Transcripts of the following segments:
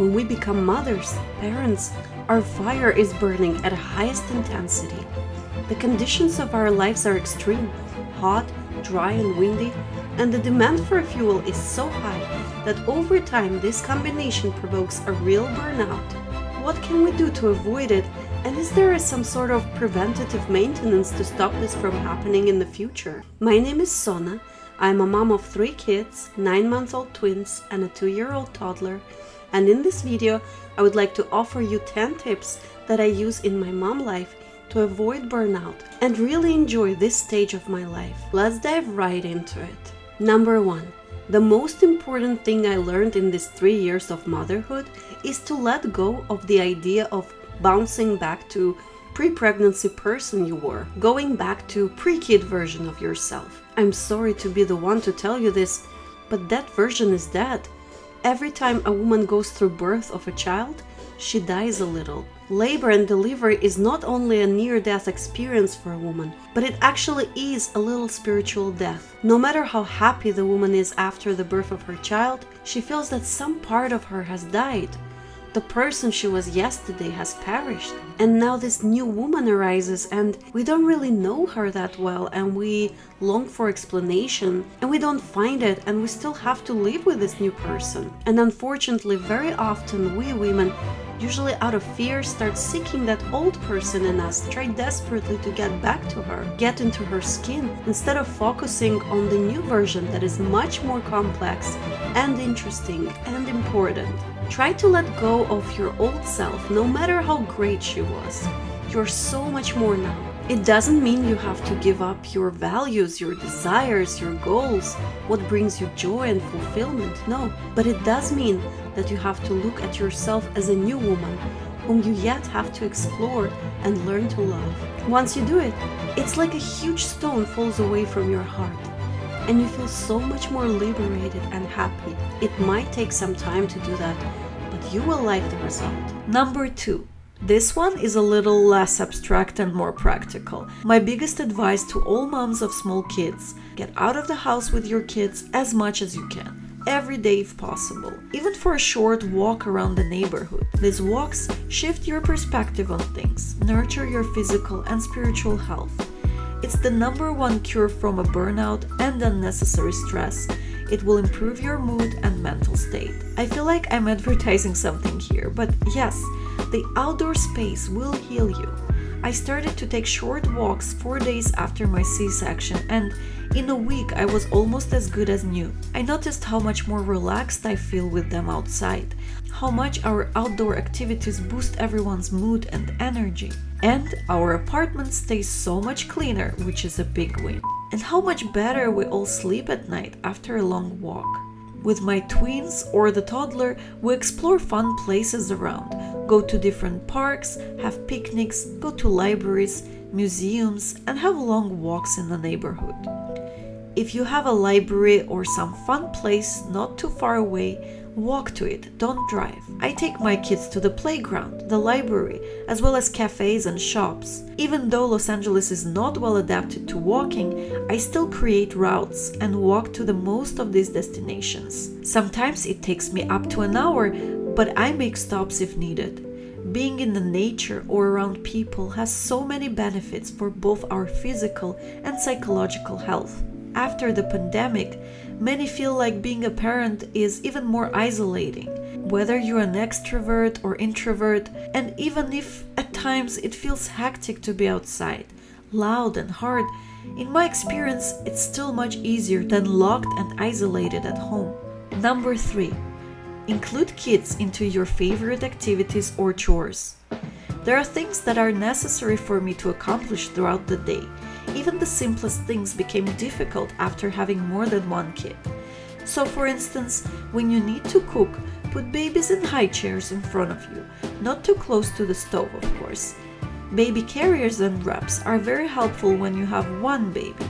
When we become mothers, parents, our fire is burning at highest intensity. The conditions of our lives are extreme, hot, dry and windy, and the demand for fuel is so high that over time this combination provokes a real burnout. What can we do to avoid it, and is there some sort of preventative maintenance to stop this from happening in the future? My name is Sona. I'm a mom of 3 kids, 9-month-old twins and a 2-year-old toddler, and in this video I would like to offer you 10 tips that I use in my mom life to avoid burnout and really enjoy this stage of my life. Let's dive right into it. Number 1. The most important thing I learned in these 3 years of motherhood is to let go of the idea of bouncing back to pre-pregnancy person you were, going back to pre-kid version of yourself. I'm sorry to be the one to tell you this, but that version is dead. Every time a woman goes through birth of a child, she dies a little. Labor and delivery is not only a near-death experience for a woman, but it actually is a little spiritual death. No matter how happy the woman is after the birth of her child, she feels that some part of her has died. The person she was yesterday has perished, and now this new woman arises and we don't really know her that well, and we long for explanation and we don't find it, and we still have to live with this new person. And unfortunately, very often we women, usually out of fear, start seeking that old person in us, try desperately to get back to her, get into her skin, instead of focusing on the new version that is much more complex and interesting and important. Try to let go of your old self, no matter how great she was. You're so much more now. It doesn't mean you have to give up your values, your desires, your goals, what brings you joy and fulfillment. No, but it does mean that you have to look at yourself as a new woman, whom you yet have to explore and learn to love. Once you do it, it's like a huge stone falls away from your heart, and you feel so much more liberated and happy. It might take some time to do that, but you will like the result. Number 2. This one is a little less abstract and more practical. My biggest advice to all moms of small kids: get out of the house with your kids as much as you can, every day if possible, even for a short walk around the neighborhood. These walks shift your perspective on things, nurture your physical and spiritual health. It's the #1 cure from a burnout and unnecessary stress. It will improve your mood and mental state. I feel like I'm advertising something here, but yes, the outdoor space will heal you. I started to take short walks 4 days after my C-section, and in a week I was almost as good as new. I noticed how much more relaxed I feel with them outside, how much our outdoor activities boost everyone's mood and energy, and our apartment stays so much cleaner, which is a big win, and how much better we all sleep at night after a long walk. With my twins or the toddler, we explore fun places around, go to different parks, have picnics, go to libraries, museums, and have long walks in the neighborhood. If you have a library or some fun place not too far away, walk to it, don't drive. I take my kids to the playground, the library, as well as cafes and shops. Even though Los Angeles is not well adapted to walking, I still create routes and walk to the most of these destinations. Sometimes it takes me up to an hour, but I make stops if needed. Being in the nature or around people has so many benefits for both our physical and psychological health. After the pandemic, many feel like being a parent is even more isolating, whether you're an extrovert or introvert, and even if at times it feels hectic to be outside, loud and hard, in my experience it's still much easier than locked and isolated at home. Number 3. Include kids into your favorite activities or chores. There are things that are necessary for me to accomplish throughout the day. Even the simplest things became difficult after having more than one kid. So for instance, when you need to cook, put babies in high chairs in front of you, not too close to the stove, of course. Baby carriers and wraps are very helpful when you have one baby,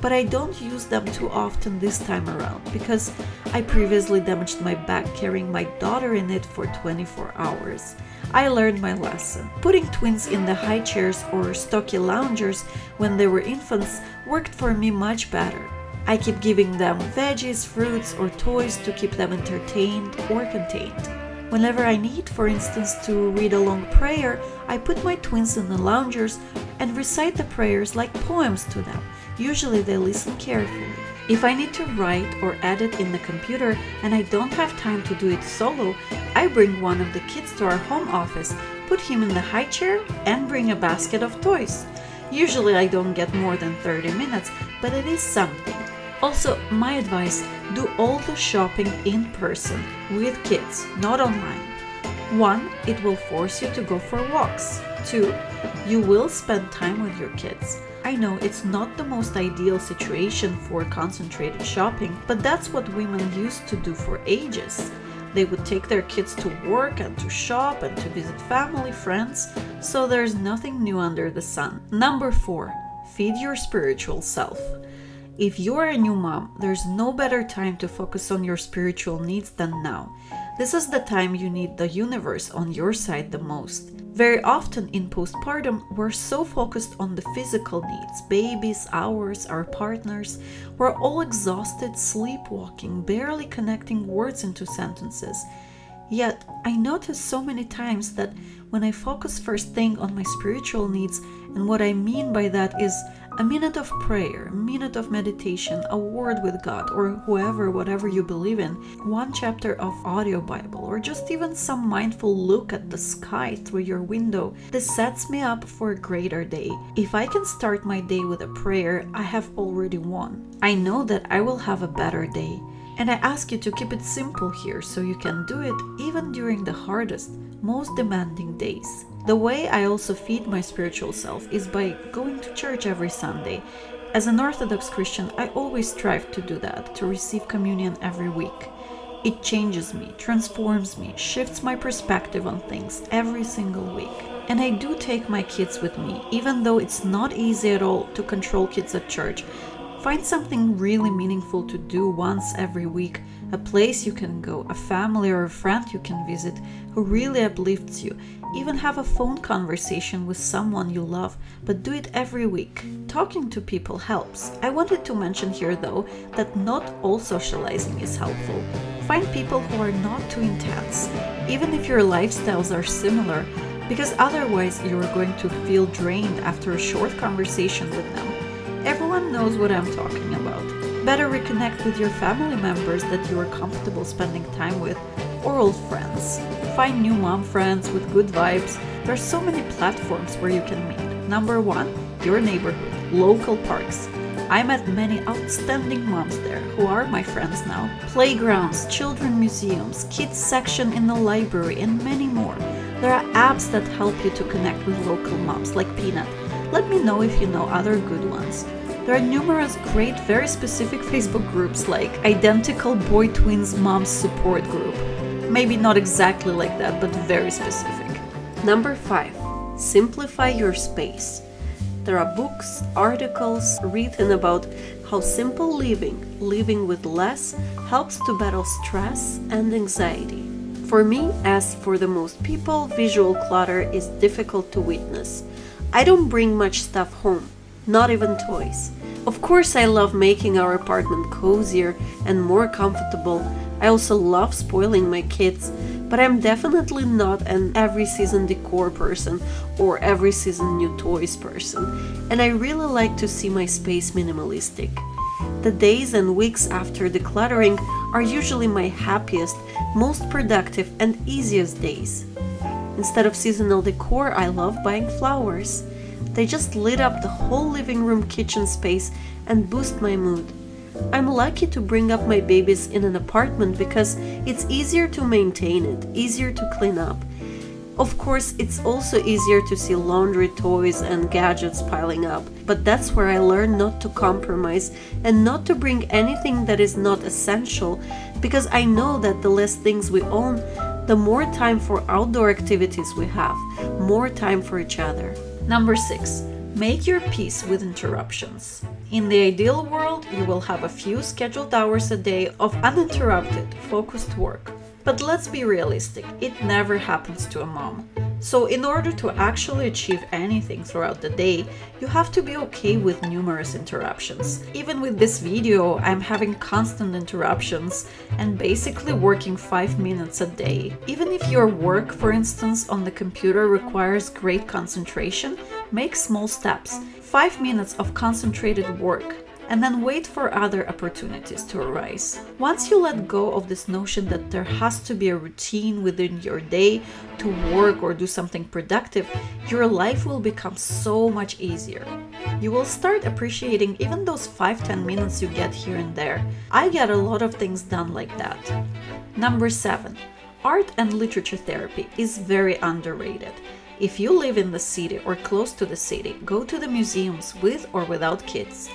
but I don't use them too often this time around because I previously damaged my back carrying my daughter in it for 24 hours. I learned my lesson. Putting twins in the high chairs or stocky loungers when they were infants worked for me much better. I keep giving them veggies, fruits, or toys to keep them entertained or contained. Whenever I need, for instance, to read a long prayer, I put my twins in the loungers and recite the prayers like poems to them. Usually they listen carefully. If I need to write or edit in the computer and I don't have time to do it solo, I bring one of the kids to our home office, put him in the high chair, and bring a basket of toys. Usually I don't get more than 30 minutes, but it is something. Also, my advice, do all the shopping in person with kids, not online. 1. It will force you to go for walks. 2. You will spend time with your kids. I know it's not the most ideal situation for concentrated shopping, but that's what women used to do for ages. They would take their kids to work and to shop and to visit family, friends, so there's nothing new under the sun. Number 4. Feed your spiritual self. If you're a new mom, there's no better time to focus on your spiritual needs than now. This is the time you need the universe on your side the most. Very often in postpartum, we're so focused on the physical needs, babies, ours, our partners. We're all exhausted, sleepwalking, barely connecting words into sentences. Yet, I notice so many times that when I focus first thing on my spiritual needs, and what I mean by that is a minute of prayer, a minute of meditation, a word with God, or whoever, whatever you believe in, one chapter of audio Bible, or just even some mindful look at the sky through your window, this sets me up for a greater day. If I can start my day with a prayer, I have already won. I know that I will have a better day. And I ask you to keep it simple here so you can do it even during the hardest, most demanding days. The way I also feed my spiritual self is by going to church every Sunday. As an Orthodox Christian, I always strive to do that, to receive communion every week. It changes me, transforms me, shifts my perspective on things every single week. And I do take my kids with me, even though it's not easy at all to control kids at church. Find something really meaningful to do once every week, a place you can go, a family or a friend you can visit who really uplifts you. Even have a phone conversation with someone you love, but do it every week. Talking to people helps. I wanted to mention here though that not all socializing is helpful. Find people who are not too intense, even if your lifestyles are similar, because otherwise you are going to feel drained after a short conversation with them. Everyone knows what I'm talking about. Better reconnect with your family members that you are comfortable spending time with, or old friends. Find new mom friends with good vibes. There are so many platforms where you can meet. Number 1, your neighborhood, local parks. I met many outstanding moms there who are my friends now. Playgrounds, children museums, kids section in the library, and many more. There are apps that help you to connect with local moms like Peanut. Let me know if you know other good ones. There are numerous great, very specific Facebook groups like Identical Boy Twins Moms Support Group. Maybe not exactly like that, but very specific. Number 5. Simplify your space. There are books, articles written about how simple living with less, helps to battle stress and anxiety. For me, as for the most people, visual clutter is difficult to witness. I don't bring much stuff home, not even toys. Of course, I love making our apartment cozier and more comfortable. I also love spoiling my kids, but I'm definitely not an every season decor person or every season new toys person, and I really like to see my space minimalistic. The days and weeks after decluttering are usually my happiest, most productive and easiest days. Instead of seasonal decor, I love buying flowers. They just lit up the whole living room kitchen space and boost my mood. I'm lucky to bring up my babies in an apartment because it's easier to maintain it, easier to clean up. Of course, it's also easier to see laundry, toys and gadgets piling up, but that's where I learned not to compromise and not to bring anything that is not essential, because I know that the less things we own, the more time for outdoor activities we have, more time for each other. Number 6. Make your peace with interruptions. In the ideal world, you will have a few scheduled hours a day of uninterrupted, focused work. But let's be realistic, it never happens to a mom. So in order to actually achieve anything throughout the day, you have to be okay with numerous interruptions. Even with this video, I'm having constant interruptions and basically working 5 minutes a day. Even if your work, for instance, on the computer requires great concentration, make small steps. 5 minutes of concentrated work, and then wait for other opportunities to arise. Once you let go of this notion that there has to be a routine within your day to work or do something productive, your life will become so much easier. You will start appreciating even those 5-10 minutes you get here and there. I get a lot of things done like that. Number 7. Art and literature therapy is very underrated. If you live in the city or close to the city, go to the museums with or without kids.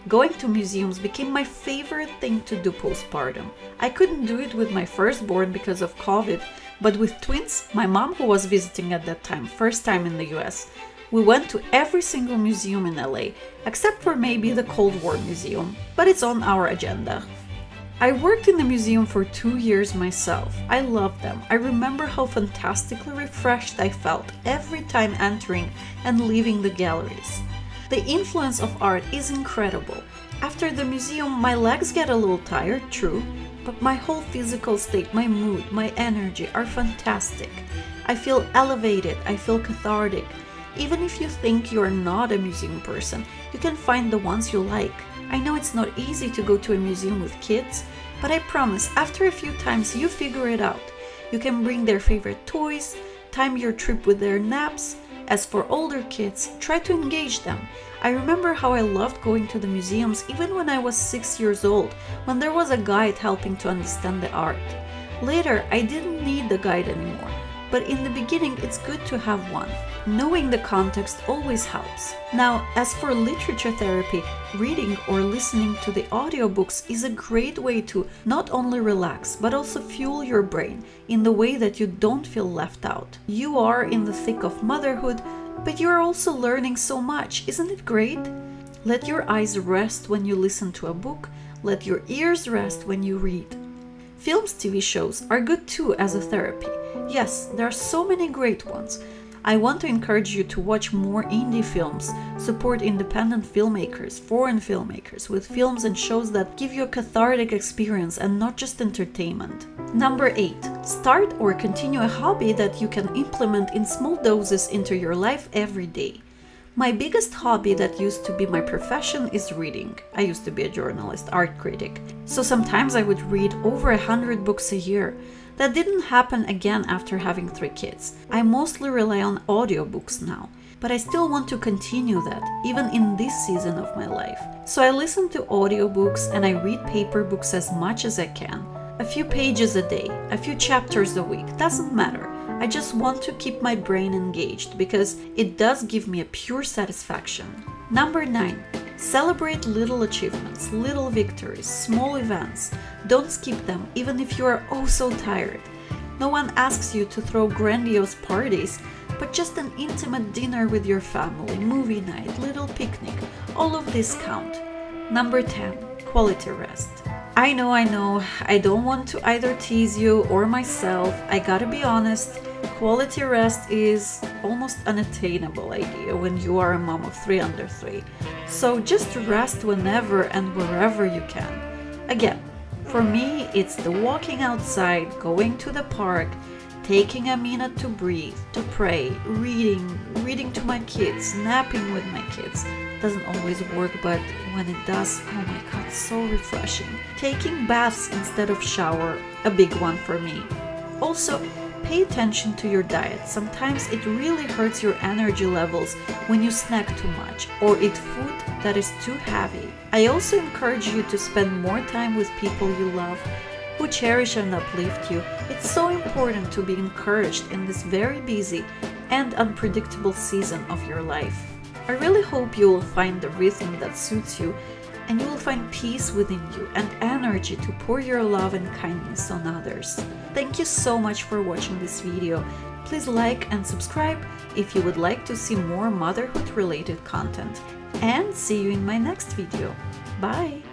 Going to museums became my favorite thing to do postpartum. I couldn't do it with my firstborn because of COVID, but with twins, my mom, who was visiting at that time, first time in the US, we went to every single museum in LA, except for maybe the Cold War Museum, but it's on our agenda. I worked in the museum for 2 years myself. I loved them. I remember how fantastically refreshed I felt every time entering and leaving the galleries. The influence of art is incredible. After the museum, my legs get a little tired, true, but my whole physical state, my mood, my energy are fantastic. I feel elevated, I feel cathartic. Even if you think you're not a museum person, you can find the ones you like. I know it's not easy to go to a museum with kids, but I promise after a few times you figure it out. You can bring their favorite toys, time your trip with their naps. As for older kids, try to engage them. I remember how I loved going to the museums even when I was 6 years old, when there was a guide helping to understand the art. Later, I didn't need the guide anymore, but in the beginning it's good to have one. Knowing the context always helps. Now, as for literature therapy, reading or listening to the audiobooks is a great way to not only relax, but also fuel your brain in the way that you don't feel left out. You are in the thick of motherhood, but you are also learning so much. Isn't it great? Let your eyes rest when you listen to a book. Let your ears rest when you read. Films, TV shows are good too as a therapy. Yes, there are so many great ones. I want to encourage you to watch more indie films, support independent filmmakers, foreign filmmakers with films and shows that give you a cathartic experience and not just entertainment. Number 8. Start or continue a hobby that you can implement in small doses into your life every day. My biggest hobby that used to be my profession is reading. I used to be a journalist, art critic, so sometimes I would read over 100 books a year. That didn't happen again after having 3 kids. I mostly rely on audiobooks now, but I still want to continue that, even in this season of my life. So I listen to audiobooks and I read paper books as much as I can. A few pages a day, a few chapters a week, doesn't matter. I just want to keep my brain engaged because it does give me a pure satisfaction. Number 9. Celebrate little achievements, little victories, small events. Don't skip them, even if you are oh so tired. No one asks you to throw grandiose parties, but just an intimate dinner with your family, movie night, little picnic, all of this count. Number 10. Quality rest. I know, I don't want to either tease you or myself. I gotta be honest, quality rest is almost unattainable idea when you are a mom of 3 under 3. So just rest whenever and wherever you can. Again, for me, it's the walking outside, going to the park, taking a minute to breathe, to pray, reading to my kids, napping with my kids. Doesn't always work, but when it does, oh my god, so refreshing. Taking baths instead of shower, a big one for me. Also, pay attention to your diet. Sometimes it really hurts your energy levels when you snack too much or eat food that is too heavy. I also encourage you to spend more time with people you love, who cherish and uplift you. It's so important to be encouraged in this very busy and unpredictable season of your life. I really hope you will find the rhythm that suits you, and you will find peace within you and energy to pour your love and kindness on others. Thank you so much for watching this video. Please like and subscribe if you would like to see more motherhood related content. And see you in my next video. Bye!